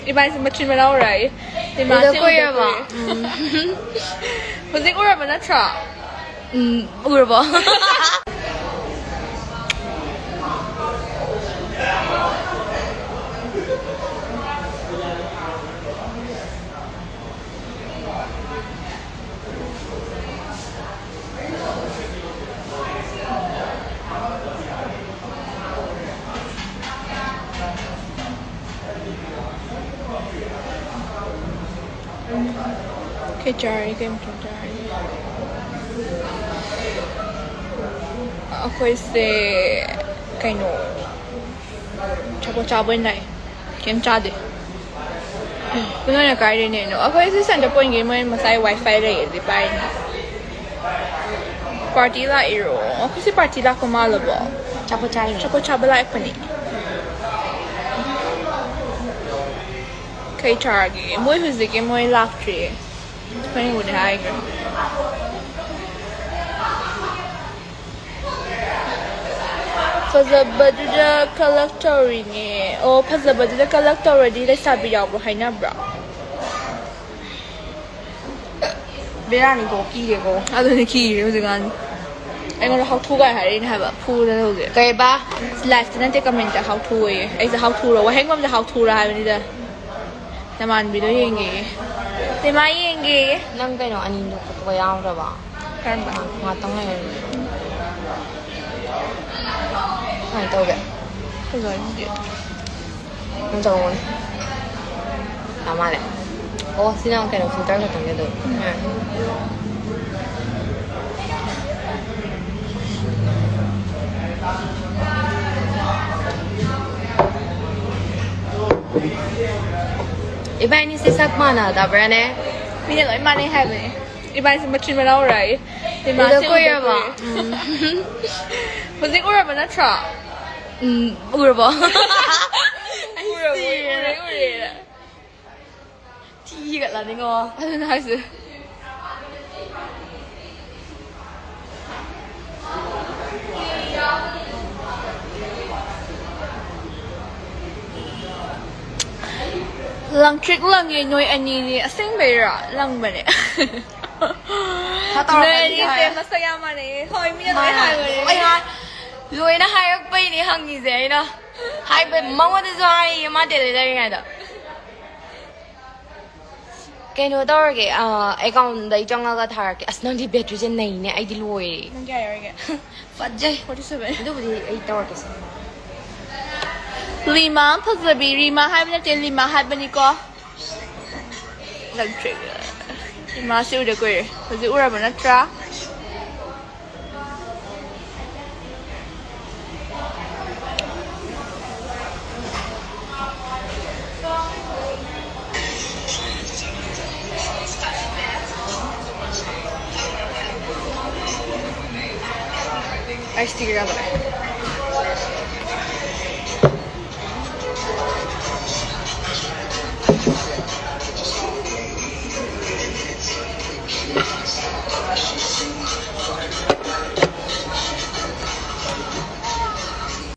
이번에 맞춘 말 나오라이. 이거 꼬여봐. 무슨 꼬여봐 나 차. 울어봐. Cái jar cái một jar. Ako cái nổ chabo này kiếm cha đi. Cái này là cái này nó. Ako sẵn cho point game mà xài wifi đấy để bay. Party lại rồi. Ako party lại có mal rồi. Chabo lại cái này. Cái jar cái mỗi thứ gì cái mỗi laugh tree. Cái này hai cái. Fazabadda collectory ne. Oh, fazabadda collectory di lấy sao bị giàu rồi hay nè bro. Veragi Nupi Ngakta. À, tôi kỹ rồi anh. Anh còn học thu cái hay này hả? Thu ra đâu vậy? Cái ba. Live nên chỉ comment cho học thu ấy. Anh sẽ học thu rồi. Anh không sẽ học thu ra hay bên đây.แต่มันบิดยังไงแต่มายังไง นั่งไปเนาะอันนี้ดูก็ยาวแล้วบ่ กันบ่ มาต้องให้ให้ตัวแบบ ก็เลยเดี๋ยว มันจะงงตามมาเลยโอ้สินั่งกันฟูลตั้งแต่ตรงนี้ดูIba ini sisak mana dah berani? Ini loh mana yang ni? Iba ni macam mana orang? Udah koyak ba? Mesti orang mana cak? Urba. Ura. Tiga lah tengok. Ada nasi. Lang trick lang ye noi ani ni asing bera lang ba ni. Noi ni se masaya ma ni. Hoi mi noi hai ba ni. Ai ha. Loi na hai ak pai ni hang ni se na. Hai ba mau de zo hai ma de le ngai da. Cái nó đó cái ai còn đấy trong cái thằng cái asnon đi battery trên này nè ai đi lùi Nang kaya yun kaya. phát dây 47. itu beri ai tahu cái gì 5 pasabi 5 hai ba ni 5 hai ba ni ko. Lang trick. 5 siu de ko. Kasi ura ba na tra? Ay, sticker ba?